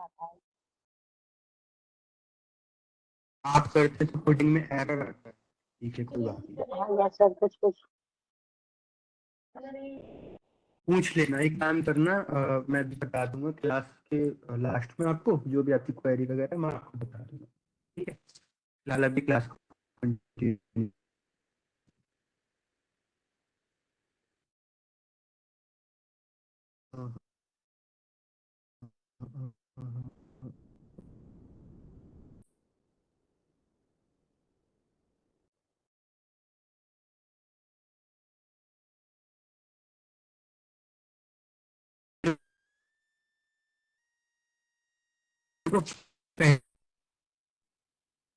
आता है। आप करते तो कोडिंग में एरर आता है। ठीक है, कोई बात नहीं, हाँ या सर कुछ कुछ पूछ लेना। एक काम करना, मैं भी बता दूंगा क्लास के लास्ट में आपको, जो भी आपकी क्वेरी वगैरह मैं आपको बता दूंगा। ठीक है, फिलहाल अभी क्लास कंटिन्यू।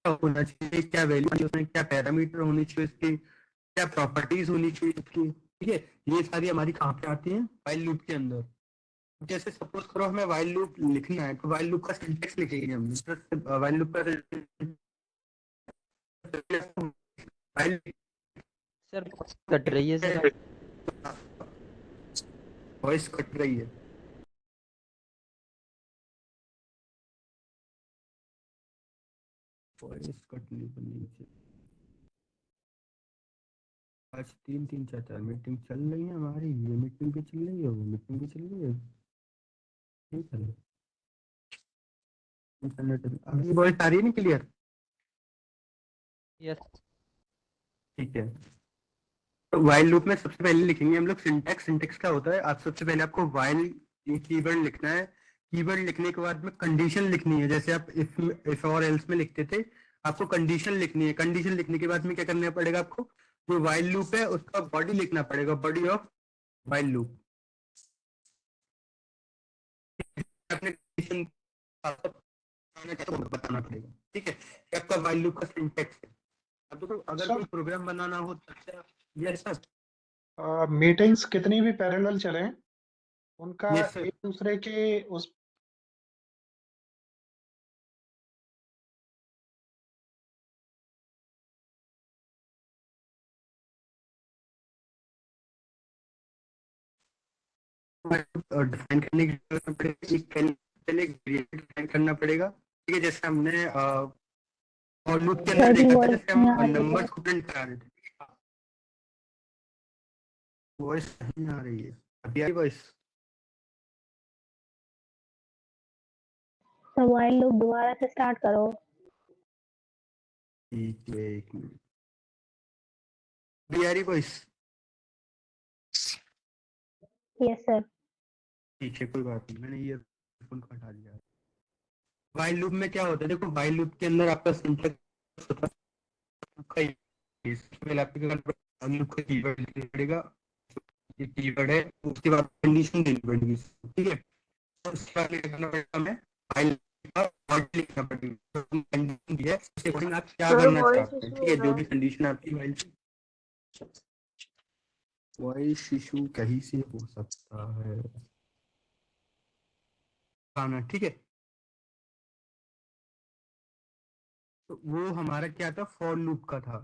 होना चाहिए, क्या वैल्यू, उसमें क्या पैरामीटर होनी चाहिए, इसकी क्या प्रॉपर्टीज होनी चाहिए इसकी। ठीक है, ये सारी हमारी कहाँ पे आती है, व्हाइल लूप के अंदर। जैसे सपोज करो हमें व्हाइल लूप लिखना है, तो व्हाइल लूप का सिंटेक्स लिखेंगे हम। व्हाइल लूप का व्हाइल सर कट रही है सर, वॉइस कट रही है। वॉइस कटनी बननी चाहिए। आज 3 3 4 4 मीटिंग चल रही है हमारी, ये मीटिंग भी चल रही है, वो मीटिंग भी चल रही है। ठीक है, इंटरनेट अभी वॉइस आ रही है ना क्लियर? यस ठीक है, तो व्हाइल लूप में सबसे पहले लिखेंगे हम लोग सिंटेक्स। सिंटेक्स क्या होता है, आप सबसे पहले आपको व्हाइल कीवर्ड लिखना है। कीवर्ड लिखने के बाद में कंडीशन लिखनी है, जैसे आप इफ और एल्स में लिखते थे, आपको कंडीशन लिखनी है। कंडीशन लिखने के बाद में क्या करना पड़ेगा आपको, जो व्हाइल लूप है उसका बॉडी लिखना पड़ेगा, बॉडी ऑफ व्हाइल लूप। अपने कंडीशन बताना पड़ेगा। ठीक है, ये आपका व्हाइल लूप का सिंटेक्स है। अब देखो, अगर सर कोई प्रोग्राम बनाना हो तो यस सर, मीटिंग्स कितनी भी पैरेलल चलें, उनका यस सर, एक दूसरे के उस डिफाइन करने की जरूरत पड़ेगी। एक पहले डिफाइन करना पड़ेगा। ठीक है, जैसे हमने और लूप के अंदर सर की देखा था, वॉइस जैसे नहीं आ हम रही है। नंबर्स को प्रिंट करा रहे थे। वॉइस नहीं आ रही है, अभी I voice? Sir while loop दोबारा से स्टार्ट करो। ठीक है, एक मिनट, अभी आ रही वॉइस? Yes sir. ठीक है, कोई बात नहीं, मैंने ईयरफोन को हटा दिया। व्हाइल लूप में क्या होता है, देखो व्हाइल लूप के अंदर आपका सिंटेक्स होता है, पहले आपको लूप का कीवर्ड लिखना पड़ेगा। ये कीवर्ड है, उसके बाद कंडीशन देनी पड़ेगी, ठीक है। तो उसके बाद क्या करना पड़ेगा, हमें फाइल का बॉडी लिखना पड़ेगा, कंडीशन दी है उसके अकॉर्डिंग आप क्या करना चाहते हैं। ठीक है, जो भी कंडीशन आपकी फाइल की, वॉइस इशू कहीं से हो सकता है खाना। ठीक है, तो वो हमारा क्या था, फॉर लूप का था।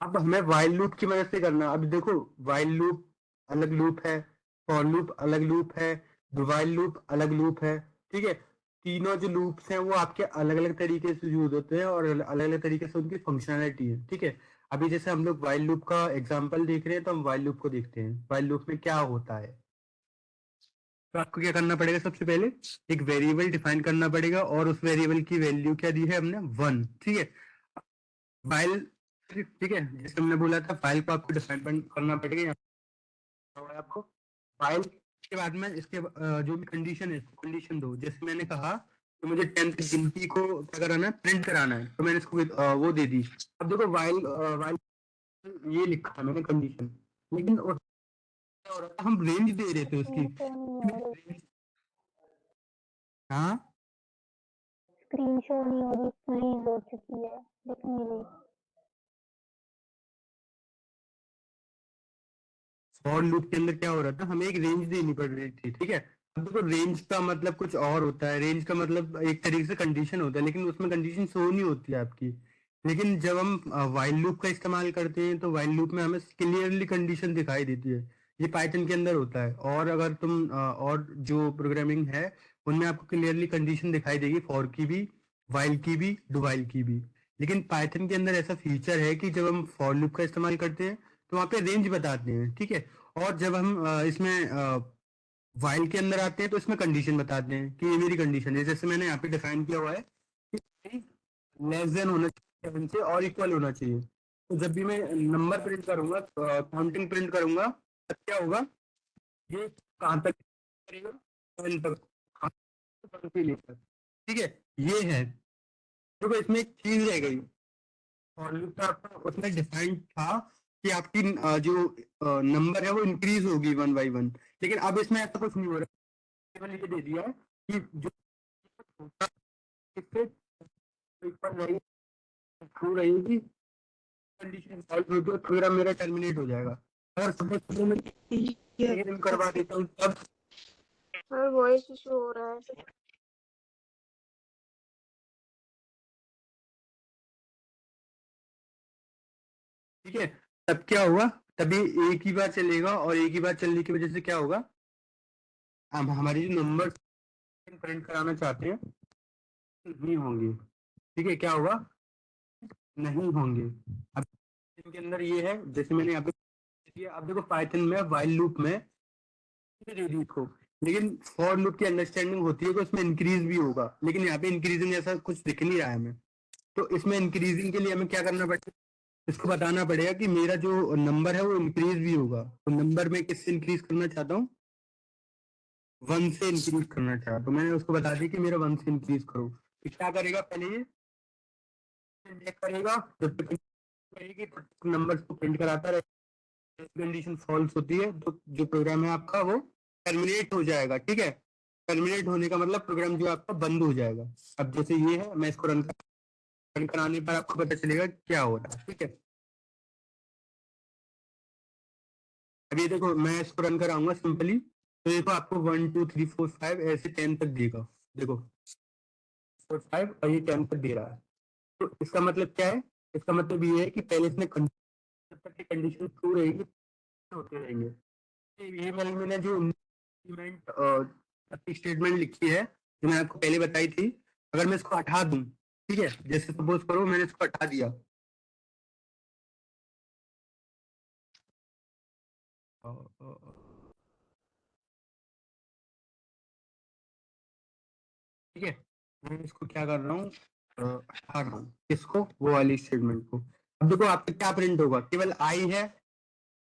अब हमें व्हाइल लूप की मदद से करना। अब देखो, व्हाइल लूप अलग लूप है, फॉर लूप अलग लूप है, व्हाइल लूप अलग लूप है। ठीक है, तीनों जो लूप्स हैं वो आपके अलग अलग तरीके से यूज होते हैं और अलग अलग तरीके से उनकी फंक्शनैलिटी है। ठीक है, अभी जैसे हम लोग व्हाइल लूप का एग्जांपल देख रहे हैं, तो हम व्हाइल लूप को देखते हैं, व्हाइल लूप में क्या होता है। तो आपको क्या करना पड़ेगा, सबसे पहले एक वेरिएबल डिफाइन करना पड़ेगा, और उस वेरिएबल की वैल्यू क्या दी है हमने, 1। ठीक है, फाइल, ठीक है, जैसे हमने बोला था फाइल को आपको डिफाइन करना पड़ेगा। यहाँ पर आपको फाइल के बाद में इसके जो भी कंडीशन है, कंडीशन दो। जैसे मैंने कहा तो मुझे 10 की गिनती को क्या कराना है, प्रिंट कराना है, तो मैंने इसको वो दे दी। अब देखो वाइल वाइल ये लिखा था मैंने कंडीशन, लेकिन क्या हो रहा था, हम रेंज दे रहे थे उसकी। स्क्रीन शो नहीं हो रही। हाँ, स्क्रीन शो नहीं हो रही, फ्रीज हो चुकी है, दिख नहीं रही। फॉर लूप के अंदर क्या हो रहा था, हमें एक रेंज देनी पड़ रही थी। ठीक है, अब देखो रेंज का मतलब कुछ और होता है, रेंज का मतलब एक तरीके से कंडीशन होता है, लेकिन उसमें कंडीशन शो नहीं होती है आपकी। लेकिन जब हम व्हाइल लूप का इस्तेमाल करते हैं, तो व्हाइल लूप में हमें क्लियरली कंडीशन दिखाई देती है। ये पाइथन के अंदर होता है, और अगर तुम और जो प्रोग्रामिंग है उनमें आपको क्लियरली कंडीशन दिखाई देगी, फॉर की भी, वाइल की भी, डू वाइल की भी। लेकिन पाइथन के अंदर ऐसा फीचर है कि जब हम फॉर लूप का इस्तेमाल करते हैं तो वहाँ पे रेंज बताते हैं, ठीक है। और जब हम इसमें वाइल के अंदर आते हैं तो इसमें कंडीशन बताते हैं कि ये मेरी कंडीशन है। जैसे मैंने यहाँ पे डिफाइन किया हुआ है कि लेस देन होना चाहिए 7 से और इक्वल होना चाहिए। तो जब भी मैं नंबर प्रिंट करूंगा, काउंटिंग प्रिंट करूंगा, तब क्या होगा, ये कहाँ तक करेगा, 7 तक, कहाँ से लेकर, ठीक है। ये है, देखो इसमें एक चीज रह गई, और लूप का आपका उसमें डिफाइंड था कि आपकी जो नंबर है वो इंक्रीज होगी 1 बाई 1। लेकिन अब इसमें ऐसा कुछ नहीं हो रहा, केवल ये दे दिया है कि जो होता है इससे इक्वल रहेगी, ट्रू रहेगी, कंडीशन सॉल्व होगी, प्रोग्राम मेरा टर्मिनेट हो जाएगा। अगर सपोज मैं ये करवा देता हूँ तब सर वॉइस इशू हो रहा है। ठीक है, तब क्या होगा, तभी एक ही बार चलेगा, और एक ही बार चलने की वजह से क्या होगा, हम हमारी जो नंबर प्रिंट कराना चाहते हैं नहीं होंगे, ठीक है। क्या होगा, नहीं होंगे। अब इनके अंदर ये है, जैसे मैंने यहाँ पे दिया, अब देखो पाइथन में वाइल लूप में दे दी इसको, लेकिन फॉर लूप की अंडरस्टैंडिंग होती है कि उसमें इंक्रीज भी होगा, लेकिन यहाँ पे इंक्रीजिंग ऐसा कुछ दिख नहीं रहा है हमें। तो इसमें इंक्रीजिंग के लिए हमें क्या करना पड़ेगा, इसको बताना पड़ेगा कि मेरा जो नंबर है वो इंक्रीज भी होगा। तो नंबर में किससे इंक्रीज करना चाहता हूँ, 1 से इंक्रीज करना चाहता हूँ। तो मैंने उसको बता दिया कि मेरा 1 से इंक्रीज करो। तो क्या करेगा, पहले ये चेक करेगा, जब तक करेगी नंबर्स को प्रिंट कराता रहेगा। कंडीशन फॉल्स होती है तो जो प्रोग्राम है आपका वो टर्मिनेट हो जाएगा, ठीक है। टर्मिनेट होने का मतलब प्रोग्राम जो आपका बंद हो जाएगा। अब जैसे ये है, मैं इसको रन कराने पर आपको पता चलेगा क्या हो रहा है, ठीक है। अभी देखो मैं इसको रन कराऊंगा सिंपली, तो देखो आपको 1 2 3 4 5 ऐसे 10 तक देगा, देखो 4 5 और ये 10 तक दे रहा है। तो इसका मतलब क्या है, इसका मतलब ये है कि पहले इसने जब तक की कंडीशन ट्रू रहेगी होते रहेंगे। ये मैंने जो इम्प्लीमेंट स्टेटमेंट लिखी है जो मैंने आपको पहले बताई थी, अगर मैं इसको हटा दूं, ठीक है, जैसे सपोज करो मैंने इसको हटा दिया, ठीक है, मैं इसको क्या कर रहा हूँ, हटा रहा हूँ इसको, वो वाली स्टेटमेंट को। अब देखो आपका क्या प्रिंट होगा, केवल आई है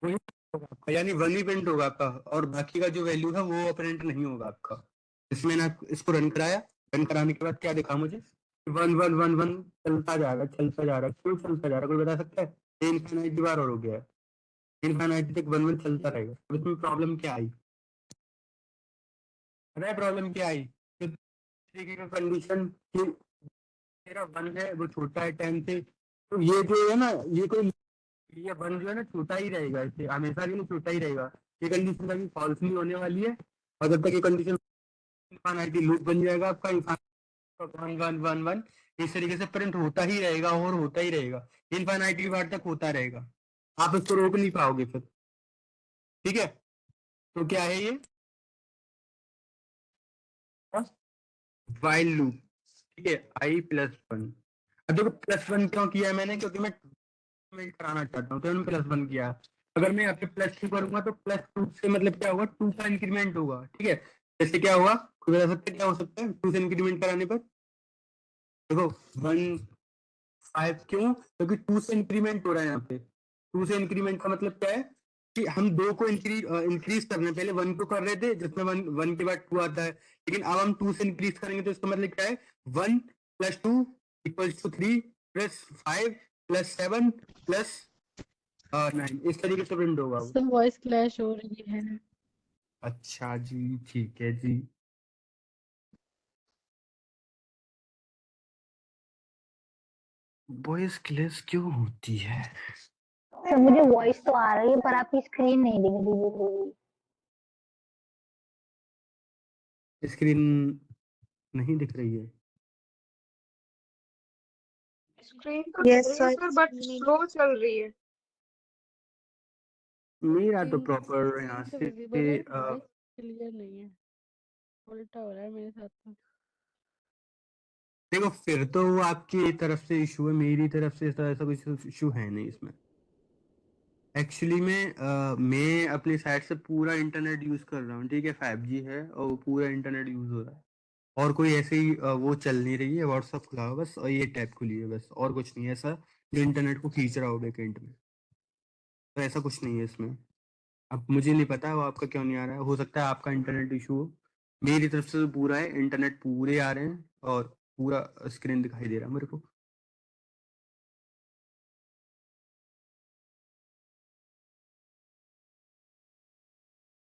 वही होगा आपका, यानी 1 ही प्रिंट होगा आपका, और बाकी का जो वैल्यू है वो प्रिंट नहीं होगा आपका। इसमें ना इसको रन कराया, रन कराने के बाद क्या दिखा मुझे, 1 1 1 1 चलता जा रहा है, चलता जा रहा है, क्यों चलता जा रहा है, कोई बता सकता है। इनफाइनाइट बार और हो गया है, इनफाइनाइट तक 1 1 चलता रहेगा। अब इसमें प्रॉब्लम क्या आई, पता है प्रॉब्लम क्या आई, तरीके का कंडीशन कि मेरा 1 है वो छोटा है 10 से, तो ये जो है ना, ये कोई, ये 1 जो है ना छोटा ही रहेगा, इससे हमेशा के लिए छोटा ही रहेगा। ये कंडीशन कभी फॉल्स नहीं होने वाली है, और जब तक ये कंडीशन इनफाइनाइट लूप बन जाएगा आपका, 1 1 1 1 इस तरीके से प्रिंट होता ही रहेगा और होता ही रहेगा, इनफाइनाइटली बार तक होता रहेगा, आप इसको रोक नहीं पाओगे फिर, ठीक है। तो क्या है ये, वाइल लूप, ठीक है, आई प्लस 1। अब देखो +1 क्यों किया है मैंने, क्योंकि मैं कराना चाहता हूँ, तो मैंने +1 किया। अगर मैं यहाँ पे +2 करूंगा तो +2 से मतलब क्या होगा, 2 का इंक्रीमेंट होगा, ठीक है। जैसे क्या होगा, कोई बता सकते हैं क्या हो सकता है 2 से इंक्रीमेंट कराने पर, देखो 1 5 क्यों, क्योंकि 2 से इंक्रीमेंट हो रहा है यहाँ पे। 2 से इंक्रीमेंट का मतलब क्या है कि हम 2 को इंक्रीज कर रहे हैं, पहले 1 को कर रहे थे जिसमें 1 के बाद 2 आता है, लेकिन अब हम 2 से इंक्रीज करेंगे तो इसका मतलब क्या है, 1 + 2 = 3 + 5 + 7 + 9, इस तरीके से प्रिंट होगा वो। सब वॉइस क्लैश हो रही है। अच्छा जी, ठीक है जी। वॉइस क्लैश क्यों होती है, सर मुझे वॉइस तो आ रही है पर आपकी स्क्रीन नहीं दिख रही है पूरी। स्क्रीन नहीं दिख रही है, स्क्रीन तो दिख रही है सर सर बट स्लो चल रही है। मेरा तो प्रॉपर यहाँ तो से विजिबल है, वॉइस क्लियर नहीं है। उल्टा हो रहा है मेरे साथ तो। देखो फिर तो वो आपकी तरफ से इशू है, मेरी तरफ से ऐसा कुछ इशू है नहीं इसमें। एक्चुअली मैं अपनी साइड से पूरा इंटरनेट यूज कर रहा हूँ, ठीक है, 5G है और वो पूरा इंटरनेट यूज हो रहा है। और कोई ऐसे ही वो चल नहीं रही है, व्हाट्सअप खुला हो बस और ये टैब खुली है बस, और कुछ नहीं है ऐसा जो इंटरनेट को खींच रहा हो बैकएंड में। तो ऐसा कुछ नहीं है इसमें। अब मुझे नहीं पता वो आपका क्यों नहीं आ रहा है, हो सकता है आपका इंटरनेट इशू हो। मेरी तरफ से तो पूरा है, इंटरनेट पूरे आ रहे हैं और पूरा स्क्रीन दिखाई दे रहा है मेरे को।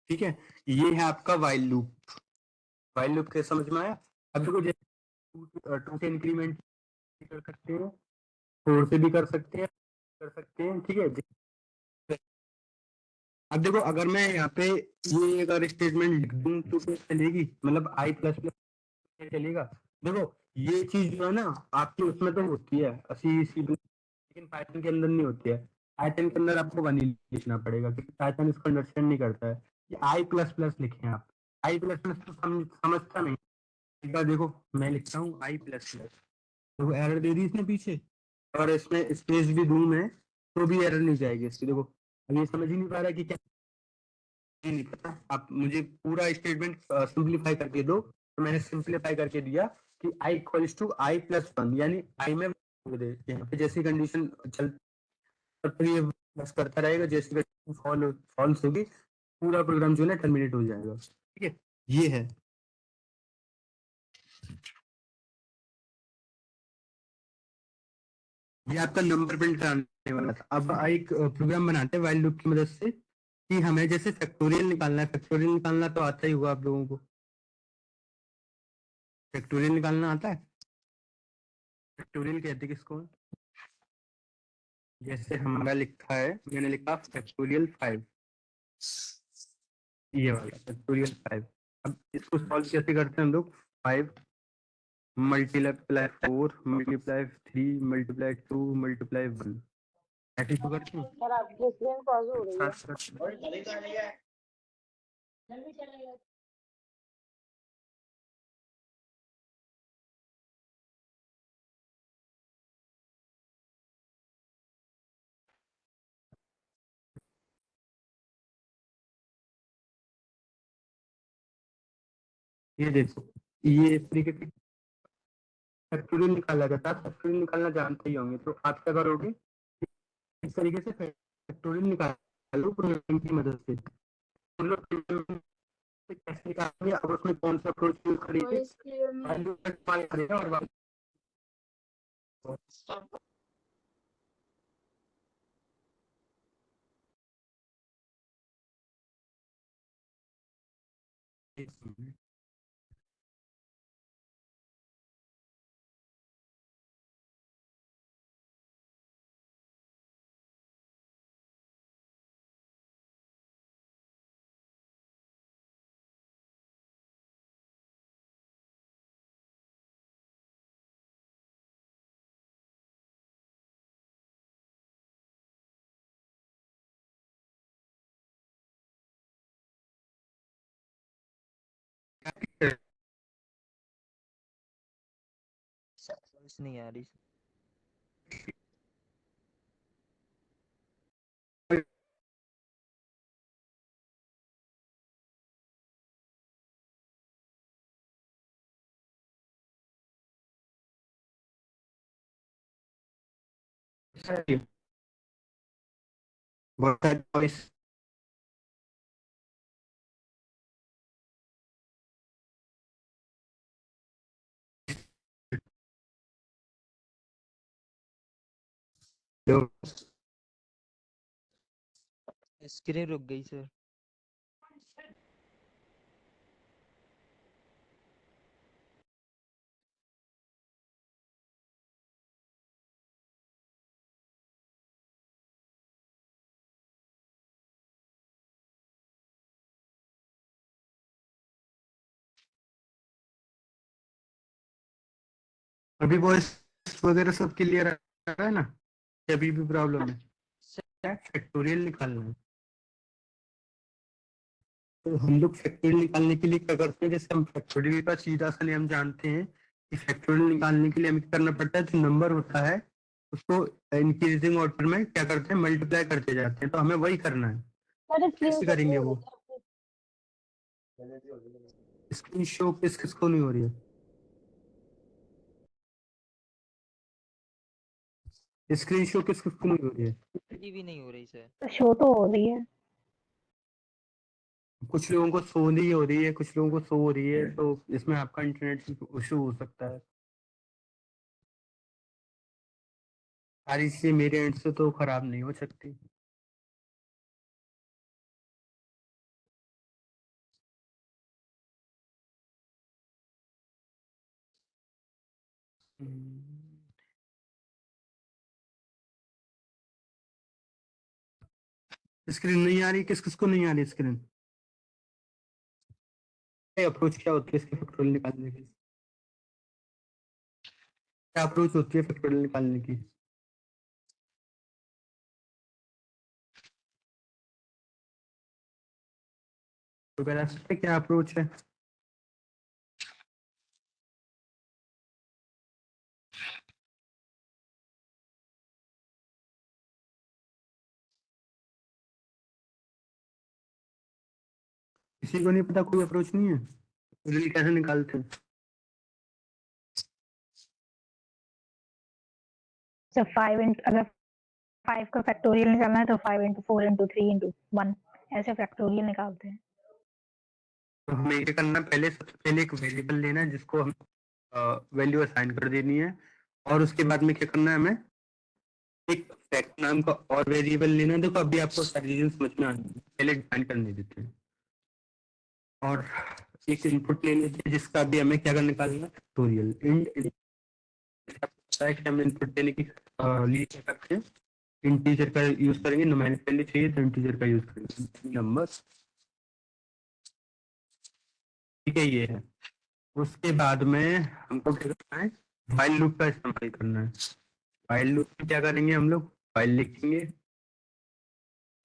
ठीक है, ये है आपका वाइल लूप। वाइल लूप कैसे समझ में आया? अब देखो जैसे 2 से इंक्रीमेंट कर सकते हैं, 4 से भी कर सकते हैं, ठीक है। अब देखो अगर मैं यहाँ पे ये अगर स्टेटमेंट लिख दूं तो क्या चलेगी, मतलब आई प्लस प्लस चलेगा। देखो ये चीज जो है ना आपकी उसमें तो होती है सी सी, लेकिन पाइथन के अंदर नहीं होती है। पाइथन के अंदर आपको वन ही लिखना पड़ेगा क्योंकि पाइथन इसको अंडरस्टैंड नहीं करता है। ये आई प्लस प्लस लिखे आप, आई प्लस प्लस तो समझता नहीं। एक बार देखो मैं लिखता हूँ आई प्लस प्लस, तो एरर दे दी इसने पीछे, और इसमें स्पेस भी दूं मैं तो भी एरर नहीं जाएगी इसकी। देखो अब ये समझ ही नहीं पा रहा कि क्या, नहीं पता। आप मुझे पूरा स्टेटमेंट सिंप्लीफाई करके दो, तो मैंने सिंप्लीफाई करके दिया कि I equals to I plus one, यानी आई में दे यहाँ पे जैसी कंडीशन चल तो ये बस करता रहेगा, जैसी कंडीशन फॉल्स होगी पूरा प्रोग्राम जो है टर्मिनेट हो जाएगा। ठीक है, ये है। ये आपका नंबर प्रिंट कराने वाला था। अब एक प्रोग्राम बनाते हैं व्हाइल लूप की मदद से कि हमें जैसे फैक्टोरियल निकालना है। फैक्टोरियल निकालना तो आता ही होगा आप लोगों को, फैक्टोरियल निकालना आता है। फैक्टोरियल कहते हैं किसको? जैसे हमारा लिखा है, मैंने लिखा फैक्टोरियल 5, ये वाला फैक्टोरियल 5। अब इसको सॉल्व कैसे करते हैं हम लोग? 5 मल्टीप्लाई 4 मल्टीप्लाई 3 मल्टीप्लाई 2 मल्टीप्लाई 1, ऐसे तो करते हैं। सर आपकी स्क्रीन पॉज हो रही है। ये देखो, ये इस तरीके से फैक्टोरियल निकाला जाता है। फैक्टोरियल निकालना जानते ही होंगे, तो आप क्या करोगे, इस तरीके से फैक्टोरियल निकालो प्रोग्राम की मदद से। मतलब कैसे निकालेंगे, अब उसमें कौन सा अप्रोच यूज करेंगे, वॉइस क्लियर नहीं वैल्यू का इस्तेमाल करेगा और वापस वॉइस नहीं आ रही। बहुत सारी वॉइस स्क्रीन रुक गई सर। अभी वॉइस वगैरह सब क्लियर आ रहा है ना? अभी भी प्रॉब्लम है? फैक्टोरियल निकालना है। तो हम लोग फैक्टोरियल निकालने के लिए क्या करते हैं, जैसे हम फैक्टोरियल का सीधा सा नियम जानते हैं कि फैक्टोरियल निकालने के लिए हमें क्या करना पड़ता है, जो नंबर होता है उसको इंक्रीजिंग ऑर्डर में क्या करते हैं, मल्टीप्लाई करते जाते हैं। तो हमें वही करना है। सर स्क्रीन कैसे शॉट करेंगे नहीं हो वो? रही स्क्रीन शो किसको नहीं हो रही है? स्क्रीन शो किसको नहीं हो रही है? जी भी नहीं हो रही सर। तो शो तो हो रही है। कुछ लोगों को शो नहीं हो रही है, कुछ लोगों को शो हो रही है, तो इसमें आपका इंटरनेट इशू हो सकता है। सारी चीजें मेरे एंड से तो खराब नहीं हो सकती। स्क्रीन नहीं आ रही, किस किस को नहीं आ रही स्क्रीन? अप्रोच क्या होती है इसके फैक्टोरियल निकालने की? क्या अप्रोच होती है फैक्टोरियल निकालने की? तो बता सकते हैं क्या अप्रोच है? किसी को नहीं पता? कोई अप्रोच नहीं है? फैक्टोरियल कैसे निकालते हैं? जब 5 इंटू अगर 5 का फैक्टोरियल निकालना है तो 5 इंटू 4 इंटू 3 इंटू 1 ऐसे फैक्टोरियल निकालते हैं। तो हमें क्या करना है, पहले सबसे पहले एक वेरिएबल लेना है जिसको हम वैल्यू असाइन कर देनी है, और उसके बाद में क्या करना है, हमें एक फैक्ट नाम का और वेरिएबल लेना है। देखो अभी आपको सारी चीजें समझ में आनी है, पहले डिफाइन करने देते हैं। और एक इनपुट ले लेते हैं जिसका अभी हमें क्या करना, निकालना है फैक्टोरियल। इंट हम इनपुट देने की लिए क्या करते हैं, इंटीजर का यूज करेंगे। न्यूमेरिकली चाहिए तो इंटीजर का यूज करेंगे, नंबर। ठीक है, ये है। उसके बाद में हमको क्या करना है, व्हाइल लूप का इस्तेमाल करना है। व्हाइल लूप में क्या करेंगे, हम लोग व्हाइल लिखेंगे,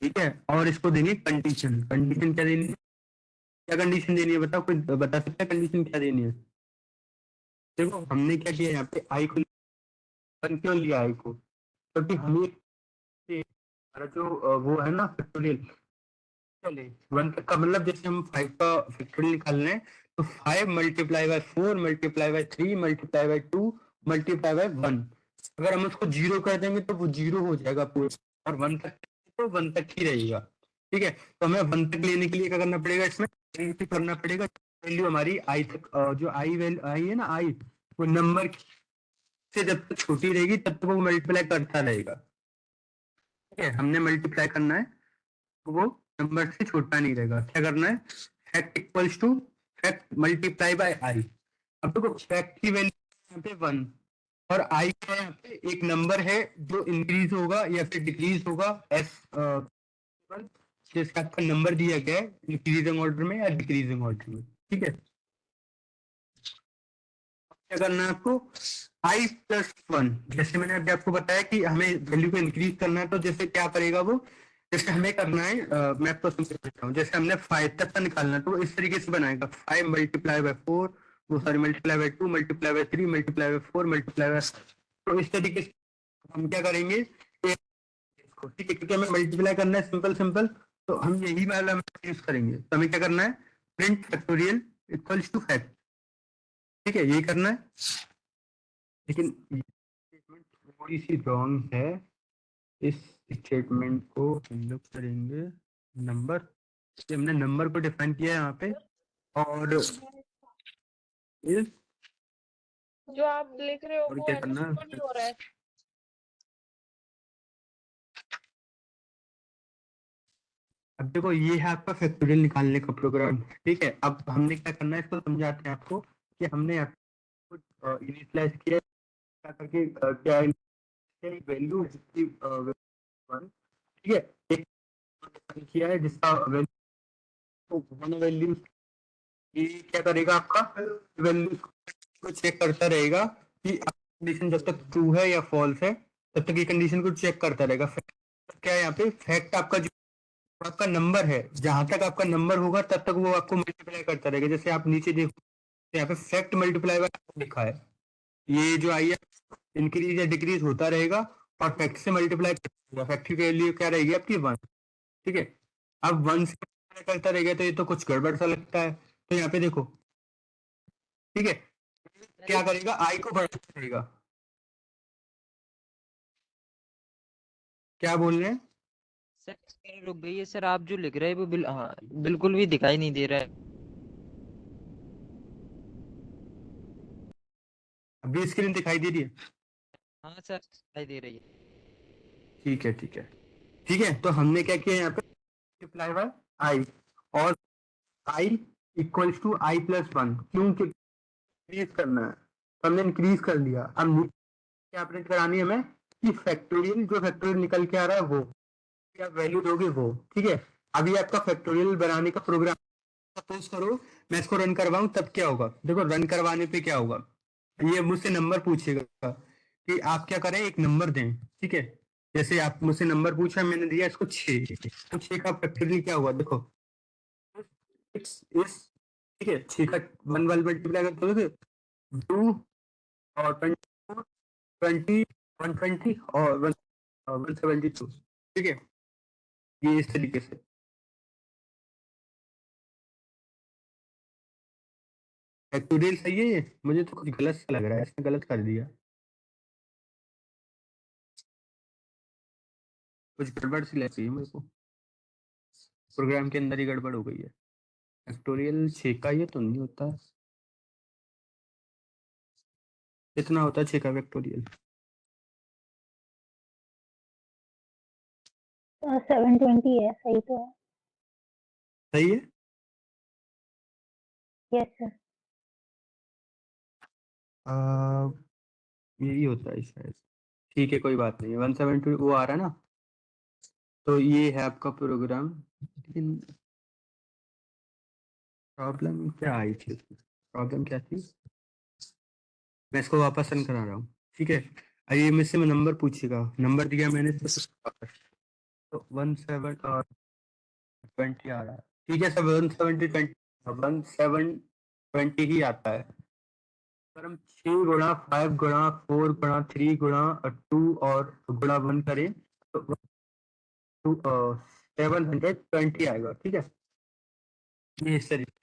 ठीक है, और इसको देंगे कंडीशन। कंडीशन क्या देनी है, क्या कंडीशन देनी है बताओ, कोई बता सकता है कंडीशन क्या देनी है? देखो हमने क्या किया यहाँ पे, आई को क्यों लिया आई को, क्योंकि हमें हमारा जो वो है ना फैक्टोरियल, चले 1 तक का, मतलब जैसे हम 5 का फैक्टोरियल निकाल रहे हैं तो 5 multiply by 4 multiply by 3 multiply by 2 multiply by 1। अगर हम उसको जीरो कर देंगे तो वो जीरो हो जाएगा पूरा, और 1 तक तो 1 तक ही रहेगा। ठीक है, तो हमें 1 तक लेने के लिए क्या करना पड़ेगा, इसमें करना पड़ेगा वैल्यू हमारी आई तक, जो आई वैल्यू आई है ना, आई वो नंबर से जब तक छोटी रहेगी तब तक वो मल्टीप्लाई करता रहेगा। ठीक है, हमने मल्टीप्लाई करना है तो वो नंबर से छोटा नहीं रहेगा। क्या करना है, fact equals to fact multiply by I. अब देखो फैक्ट की वैल्यू यहाँ पे 1 और आई का यहाँ पे एक नंबर है जो इंक्रीज होगा या फिर डिक्रीज होगा, एस जैसे आपका नंबर दिया गया है इंक्रीजिंग ऑर्डर में या डिक्रीजिंग ऑर्डर में। ठीक है, क्या करना है आपको, आई प्लस 1, जैसे मैंने अभी आपको बताया कि हमें वैल्यू को इंक्रीज करना है, तो जैसे क्या करेगा वो, जैसे हमें करना है मैं आपको समझा देता हूँ, जैसे हमने 5 तक का निकालना है तो इस तरीके से बनाएगा, 5 मल्टीप्लाई बाय 4, वो sorry multiply by 2 multiply by 3 multiply by 4 multiply by, तो इस तरीके से हम क्या करेंगे इसको, ठीक है, क्योंकि हमें मल्टीप्लाई करना है सिंपल सिंपल, तो हम यही वाला यूज करेंगे। तो हमें क्या करना है, print factorial equals to fact. ठीक है, यही करना है, लेकिन स्टेटमेंट थोड़ी सी रॉन्ग है। इस स्टेटमेंट को हम लोग करेंगे नंबर, हमने नंबर को डिफाइन किया है यहाँ पे, और इस जो आप लिख रहे हो और वो क्या है ना करना शो नहीं हो रहा है। अब देखो ये है आपका फैक्टोरियल निकालने का प्रोग्राम। ठीक है, अब हमने क्या करना है इसको समझाते हैं आपको कि हमने इनिशियलाइज किया क्या करके, क्या वैल्यू जिसकी ठीक है, एक किया है जिसका वैल्यू, ये क्या करेगा आपका वैल्यू को चेक करता रहेगा कि कंडीशन जब तक ट्रू है या फॉल्स है तब तक ये कंडीशन को चेक करता रहेगा। क्या है यहाँ पे फैक्ट आपका जो तो आपका नंबर है, जहां तक आपका नंबर होगा तब तक वो आपको मल्टीप्लाई करता रहेगा। जैसे आप नीचे देखो, यहाँ पे फैक्ट मल्टीप्लाई बाय लिखा है, ये जो आई है इंक्रीज या डिक्रीज होता रहेगा और फैक्ट से मल्टीप्लाई करेगा। फैक्ट की वैल्यू क्या रहेगी आपकी 1। ठीक है, अब 1 से multiply करता रहेगा तो ये तो कुछ गड़बड़ सा लगता है। तो यहाँ पे देखो, ठीक है, क्या करेगा, आई को बढ़ाता रहेगा। क्या बोल रहे हैं? सर स्क्रीन रुक गई है सर, आप जो लिख रहे हैं वो हाँ बिल्कुल भी दिखाई नहीं दे रहा है। अभी स्क्रीन दिखाई दे रही है? हाँ सर दिखाई दे रही है। ठीक है, ठीक है, ठीक है। तो हमने क्या किया यहाँ पे, मल्टीप्लाई बाय आई, और आई इक्वल्स टू आई प्लस 1, क्योंकि इंक्रीज करना है तो हमने इंक्रीज कर लिया। अब क्या प्रिंट करानी है हमें कि फैक्टोरियल, जो फैक्टोरियल निकल के आ रहा है वो क्या वैल्यू दोगे वो। ठीक है, अभी आपका फैक्टोरियल बनाने का प्रोग्राम, सपोज करो मैं इसको रन करवाऊं, तब क्या होगा, देखो रन करवाने पे क्या होगा, ये मुझसे नंबर पूछेगा कि आप क्या करें, एक नंबर दें। ठीक है, जैसे आप मुझसे नंबर पूछा, मैंने दिया इसको 6, तो 6 का फैक्टोरियल क्या होगा, देखो इस, ठीक है, 6 का 1 वाल मल्टीप्लाई करते हो 2 और 24, 20, 120 और 172। ठीक है, ये इस तरीके से। फैक्टोरियल सही है ये? मुझे तो कुछ गलत सा लग रहा है, इसने गलत कर दिया, कुछ गड़बड़ सी लग रही है मेरे को, प्रोग्राम के अंदर ही गड़बड़ हो गई है। फैक्टोरियल 6 का ये तो नहीं होता, कितना होता है 6 का फैक्टोरियल? 720 है, सही तो है। सही है। Yes sir. यही होता है शायद। ठीक है, कोई बात नहीं, 170 वो आ रहा है ना, तो ये है आपका प्रोग्राम। लेकिन प्रॉब्लम क्या आई थी, प्रॉब्लम क्या थी, मैं इसको वापस रन करा रहा हूँ। ठीक है, आइए मुझसे मैं नंबर पूछेगा, नंबर दिया मैंने तो 1720 आ रहा है। ठीक है सर, 1720 ही आता है। अगर हम 6 गुणा 5 गुणा 4 गुणा 3 गुणा 2 और गुणा 1 करें तो 720 आएगा। ठीक है, ये इस तरीके से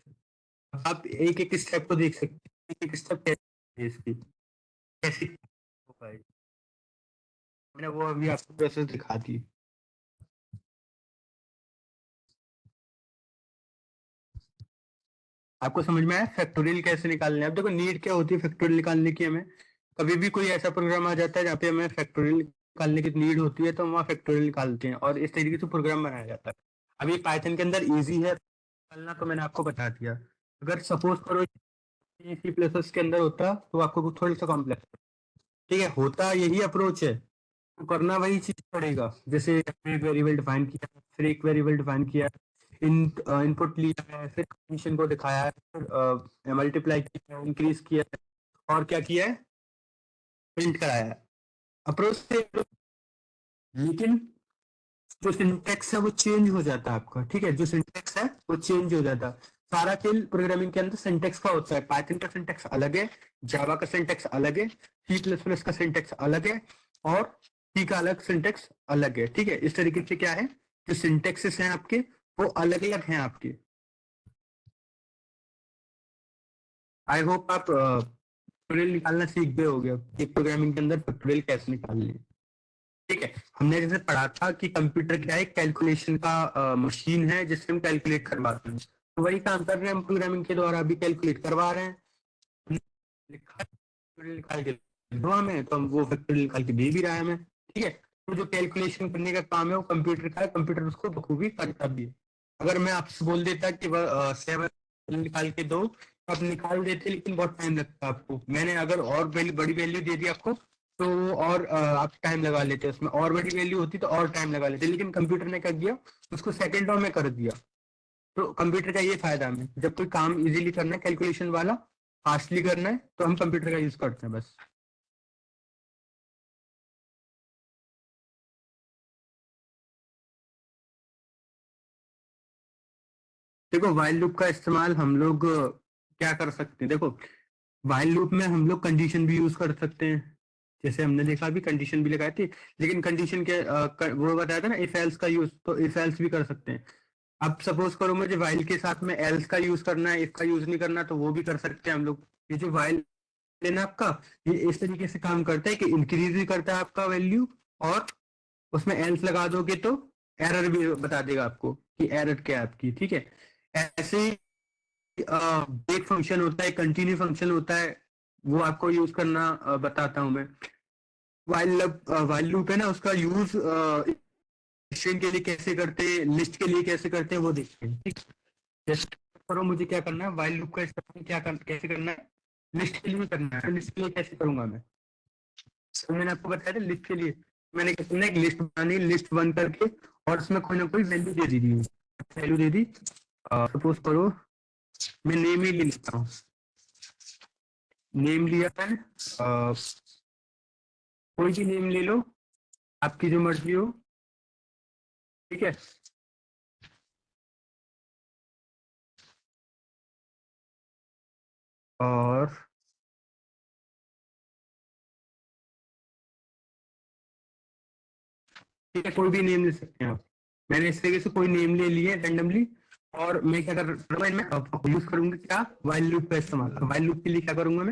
आप एक एक स्टेप को देख सकते हैं, एक एक स्टेप कैसे इसकी कैसे हो पाएगी। मैंने वो अभी आपको प्रोसेस दिखा दी। आपको समझ में आया फैक्टोरियल कैसे निकालने हैं? अब देखो नीड क्या होती है फैक्टोरियल निकालने की, हमें कभी भी कोई ऐसा प्रोग्राम आ जाता है जहाँ पे हमें फैक्टोरियल निकालने की नीड होती है तो हम वहाँ फैक्टोरियल निकालते हैं और इस तरीके से प्रोग्राम बनाया जाता है। अभी पाइथन के अंदर इजी है निकालना, तो मैंने आपको बता दिया। अगर सपोज करो सी प्लस प्लस के अंदर होता तो आपको थोड़ा सा कॉम्प्लेक्स, ठीक है, होता यही अप्रोच है, तो करना वही चीज पड़ेगा। जैसे एक वेरिएबल डिफाइन किया, फिर एक वेरिएबल डिफाइन किया, इनपुट लिया है, फिर कंडीशन को दिखाया है, फिर मल्टीप्लाई किया है, इंक्रीज किया है, और क्या किया है, प्रिंट कराया है। अप्रोच से, लेकिन जो सिंटेक्स है वो चेंज हो जाता है आपका। ठीक है, जो सिंटेक्स है वो चेंज हो जाता है। सारा खेल प्रोग्रामिंग के अंदर सिंटेक्स का होता है। पाइथन का सिंटेक्स अलग है, जावा का सिंटेक्स अलग है, सी प्लस प्लस का सिंटेक्स अलग है, और सी का अलग सिंटेक्स अलग है। ठीक है, इस तरीके से क्या है, जो सिंटेक्सेस हैं आपके वो अलग अलग हैं आपके। आई होप आप फैक्टोरियल निकालना सीख गए हो गया कि प्रोग्रामिंग के अंदर फैक्टोरियल कैसे निकालनी है। ठीक है, हमने जैसे पढ़ा था कि कंप्यूटर क्या है, कैलकुलेशन का मशीन है जिससे हम कैलकुलेट करवाते हैं, तो वही काम कर रहे हैं हम प्रोग्रामिंग के द्वारा, अभी कैलकुलेट करवा रहे हैं। लिखा फैक्टोरियल निकाल के दो हमें, तो हम वो फैक्टोरियल निकाल के दे भी रहा है हमें। ठीक है, तो जो कैलकुलेशन करने का काम है वो कंप्यूटर का है, कंप्यूटर उसको बखूबी करता भी है। अगर मैं आपसे बोल देता कि 7 निकाल के दो, तो आप निकाल देते, लेकिन बहुत टाइम लगता आपको। मैंने अगर और बड़ी वैल्यू दे दी आपको तो और आप टाइम लगा लेते, उसमें और बड़ी वैल्यू होती तो और टाइम लगा लेते, लेकिन कंप्यूटर ने क्या किया, उसको सेकंडों में कर दिया। तो कंप्यूटर का ये फायदा है, हमें जब कोई काम इजीली करना है, कैलकुलेशन वाला फास्टली करना है, तो हम कंप्यूटर का यूज करते हैं बस। देखो वाइल लूप का इस्तेमाल हम लोग क्या कर सकते हैं, देखो वाइल लूप में हम लोग कंडीशन भी यूज कर सकते हैं, जैसे हमने देखा अभी कंडीशन भी लगाई थी, लेकिन कंडीशन के वो बताया था ना इफ एल्स का यूज, तो इफ एल्स भी कर सकते हैं। अब सपोज करो मुझे वाइल के साथ में एल्स का यूज करना है, इफ का यूज नहीं करना, तो वो भी कर सकते हैं हम लोग। ये जो वाइल है ना आपका, ये इस तरीके से काम करता है कि इंक्रीज भी करता है आपका वैल्यू, और उसमें एल्स लगा दोगे तो एरर भी बता देगा आपको कि एरर क्या है आपकी, ठीक है। ऐसे ही ब्रेक फंक्शन होता है, कंटिन्यू फंक्शन होता है, वो आपको यूज करना बताता हूँ मैं। वाइल लूप है ना, उसका यूज स्ट्रिंग के लिए कैसे करते हैं, लिस्ट के लिए कैसे करते हैं, वो देखते हैं, ठीक। जैसे करो मुझे क्या करना है, वाइल लूप का इस्तेमाल कैसे करना है, लिस्ट के लिए करना है। लिस्ट के लिए कैसे करूंगा मैं, तो मैंने आपको बताया था लिस्ट के लिए मैंने क्या करना है, एक लिस्ट बनानी, लिस्ट बन करके, और उसमें कोई ना कोई वैल्यू दे दी, वैल्यू दे दी। सपोज करो मैं नेम ही ले लेता हूँ, नेम लिया है, कोई भी नेम ले लो, आपकी जो मर्जी हो, ठीक है। और ठीक है, कोई भी नेम ले सकते हैं आप। मैंने इस तरीके से कोई नेम ले लिए रैंडमली, और मैं क्या कर रहा हूँ, मैं यूज करूंगा क्या, वाइल लूप का इस्तेमाल। वाइल लूप के लिए क्या करूंगा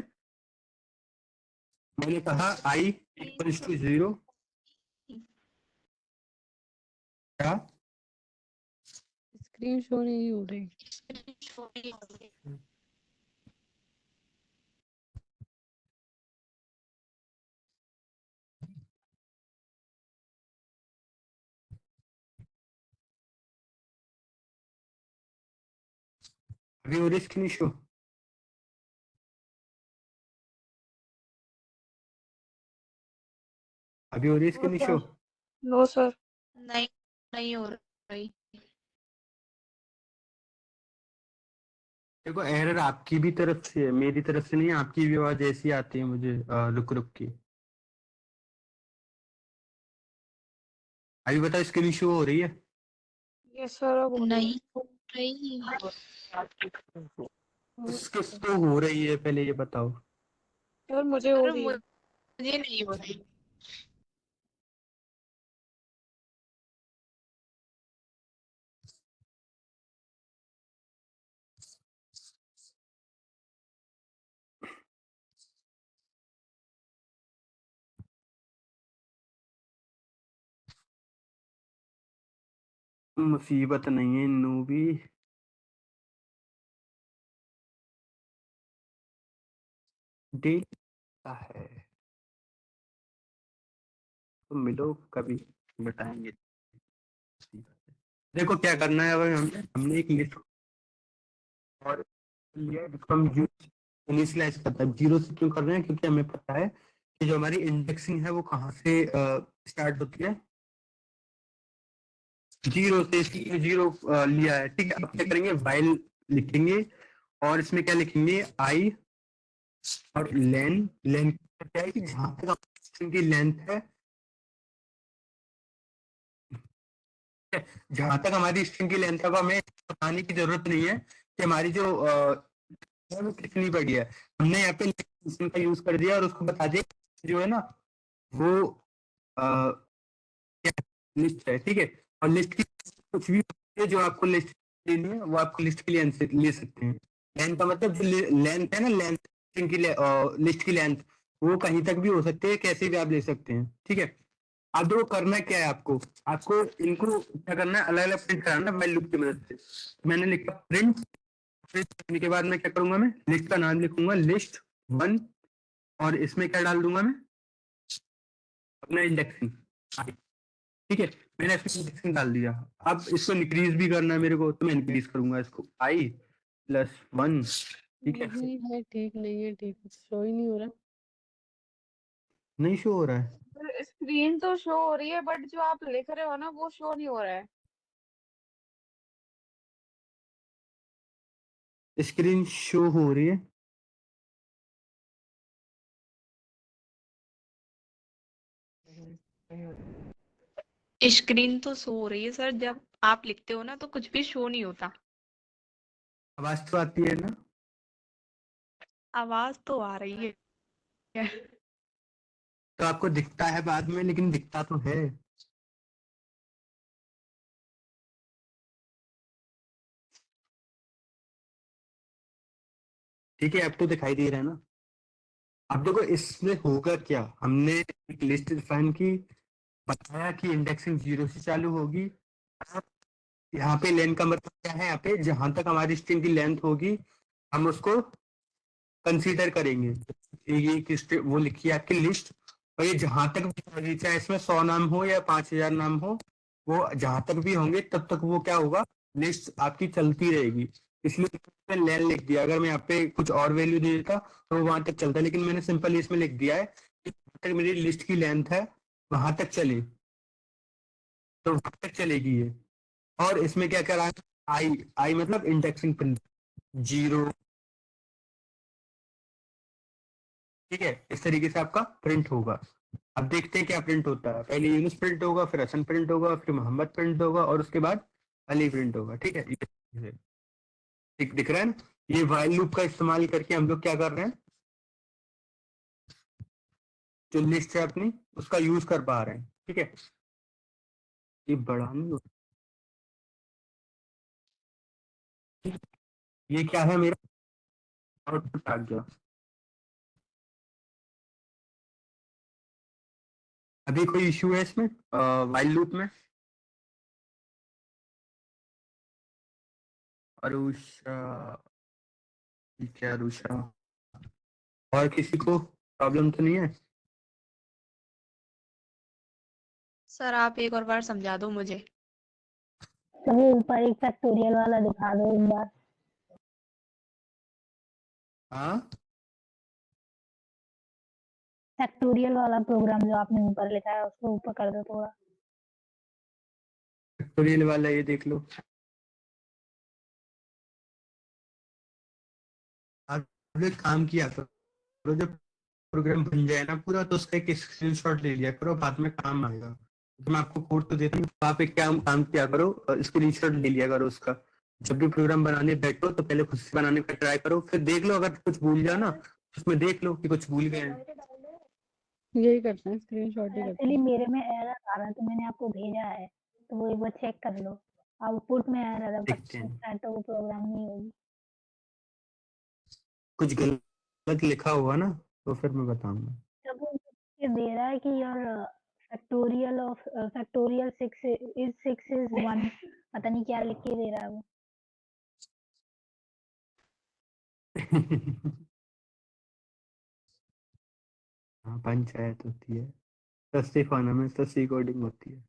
मैंने कहा आई इक्वल्स टू 0, क्या स्क्रीन शो नहीं हो रही। अभी वो रिस्क नहीं शो, अभी वो रिस्क नहीं शो। No sir. नहीं, नहीं हो रही। देखो एरर आपकी भी तरफ से है, मेरी तरफ से नहीं है, आपकी भी आवाज ऐसी आती है मुझे रुक रुक की। अभी बताओ स्क्रीन शो हो रही है? यस सर, अब हो रही है। नहीं हो रही। किसके तो हो रही है, पहले ये बताओ। सर मुझे हो पर रही है। मुझे नहीं हो रही। मुसीबत नहीं है नूबी, देता है तो मिलो कभी, बताएंगे। देखो क्या करना है, अगर हमने एक लिस्ट और लिया है, जिसको हम इनिशियलाइज करते हैं। जीरो से क्यों कर रहे हैं, क्योंकि हमें पता है कि जो हमारी इंडेक्सिंग है वो कहाँ से स्टार्ट होती है, जीरो से। इसलिए जीरो लिया है, ठीक है। अब क्या करेंगे, वाइल लिखेंगे, और इसमें क्या लिखेंगे, आई और लेन। लेन क्या है कि जहां तक string की लेंथ है, जहां तक हमारी स्ट्रिंग की लेंथ है, वो हमें बताने की जरूरत नहीं है कि हमारी जो है वो कितनी बड़ी है। हमने यहाँ पे लिस्ट का यूज कर दिया और उसको बता दिया जो है ना वो लिस्ट है, ठीक है। और लिस्ट की कुछ भी होती है, जो आपको लिस्ट लेनी है वो आपको लिस्ट के लिए ले सकते हैं। लेंथ का मतलब जो लेंथ है ना, लेंथ स्ट्रिंग की लिस्ट की लेंथ, वो कहीं तक भी हो सकती है, कैसे भी आप ले सकते हैं, ठीक है। अब देखो करना क्या है आपको, आपको इनको क्या करना है, अलग अलग प्रिंट कराना वाइल लूप की मदद से। मैंने लिखा प्रिंट, प्रिंट करने के बाद में क्या करूंगा, मैं लिस्ट का नाम लिखूंगा लिस्ट 1, और इसमें क्या डाल दूंगा मैं, अपना इंडेक्सिंग, ठीक है। मैंने इसमें इंडेक्सिंग डाल दिया। अब इसको इंक्रीज भी करना है मेरे को, तो मैं इंक्रीज करूंगा इसको i+1, ठीक है। नहीं है, ठीक नहीं है, ठीक शो ही नहीं हो रहा। नहीं शो हो रहा है, स्क्रीन तो शो हो रही है, बट जो आप लिख रहे हो ना वो शो नहीं हो रहा है। स्क्रीन शो हो रही है। स्क्रीन तो शो हो रही है सर, जब आप लिखते हो ना तो कुछ भी शो नहीं होता। आवाज तो आती है ना? आवाज तो आ रही है। तो आपको दिखता है बाद में, लेकिन दिखता तो है। ठीक है, अब तो दिखाई दे रहा है ना? अब देखो इसमें होगा क्या, हमने एक लिस्ट डिफाइन की, बताया कि इंडेक्सिंग 0 से चालू होगी। अब यहाँ पे लेंथ का मतलब क्या है, यहाँ पे जहां तक हमारी स्ट्रिंग की लेंथ होगी हम उसको कंसीडर करेंगे। ये वो लिखी है आपकी लिस्ट, और ये जहां तक भी होगी, चाहे इसमें 100 नाम हो या 5000 नाम हो, वो जहां तक भी होंगे तब तक वो क्या होगा, लिस्ट आपकी चलती रहेगी। इसलिए मैंने लेन लिख दिया। अगर मैं यहाँ पे कुछ और वैल्यू दे देता तो वो वहां तक चलता, लेकिन मैंने सिंपल इसमें लिख दिया है कि जहां तक मेरी लिस्ट की लेंथ है वहां तक चले, तो वहां तक चलेगी ये। और इसमें क्या करा है, आई आई मतलब इंडेक्सिंग पिन 0। ठीक है, इस तरीके से आपका प्रिंट होगा। अब देखते हैं क्या प्रिंट होता है। पहले यूनुस प्रिंट होगा, फिर हसन प्रिंट होगा, फिर मोहम्मद प्रिंट होगा, और उसके बाद अली प्रिंट होगा। ठीक है, ये दिख रहा है ना? ये वाइल लूप का इस्तेमाल करके हम लोग क्या कर रहे हैं, जो लिस्ट है अपनी उसका यूज कर पा रहे हैं। ठीक है, ये बड़ा नहीं होता। ये क्या है, मेरा आउटपुट आ गया। अभी कोई इश्यू है इसमें वाइल लूप में? अरुषा, ठीक है अरुषा, और किसी को प्रॉब्लम तो नहीं है? सर आप एक और बार समझा दो मुझे। तो वो ऊपर एक फैक्टोरियल वाला दिखा दो एक बार। हाँ, फैक्टोरियल वाला प्रोग्राम जो आपने ऊपर लिखा है उसको ऊपर कर दो थोड़ा। फैक्टोरियल वाला ये देख लो। आप एक काम किया करो, जब प्रोग्राम बन जाए ना पूरा, तो उसका एक स्क्रीनशॉट ले लिया करो, बाद में काम आएगा। तो मैं आपको कोड तो देता हूँ, तो आप एक क्या काम किया करो, स्क्रीनशॉट ले लिया करो उसका। जब भी प्रोग्राम बनाने बैठो तो पहले खुद से बनाने का ट्राई करो, फिर देख लो अगर कुछ भूल जाओ ना, उसमें देख लो कि कुछ भूल गए हैं। यही करते हैं, स्क्रीनशॉट ही करते एक्चुअली हैं। मेरे में एरर आ रहा है तो मैंने आपको भेजा है, तो वो एक बार चेक कर लो। आउटपुट में एरर है देखते हैं, पर तो वो प्रोग्राम नहीं होगी। कुछ गलत लिखा हुआ ना तो फिर मैं बताऊंगा। जब वो ये दे रहा है कि योर फैक्टोरियल 6 इज 1, पता नहीं क्या लिख के दे रहा है वो। हाँ, पंचायत होती है, सस्ती फाना में सस्ती कोडिंग होती है।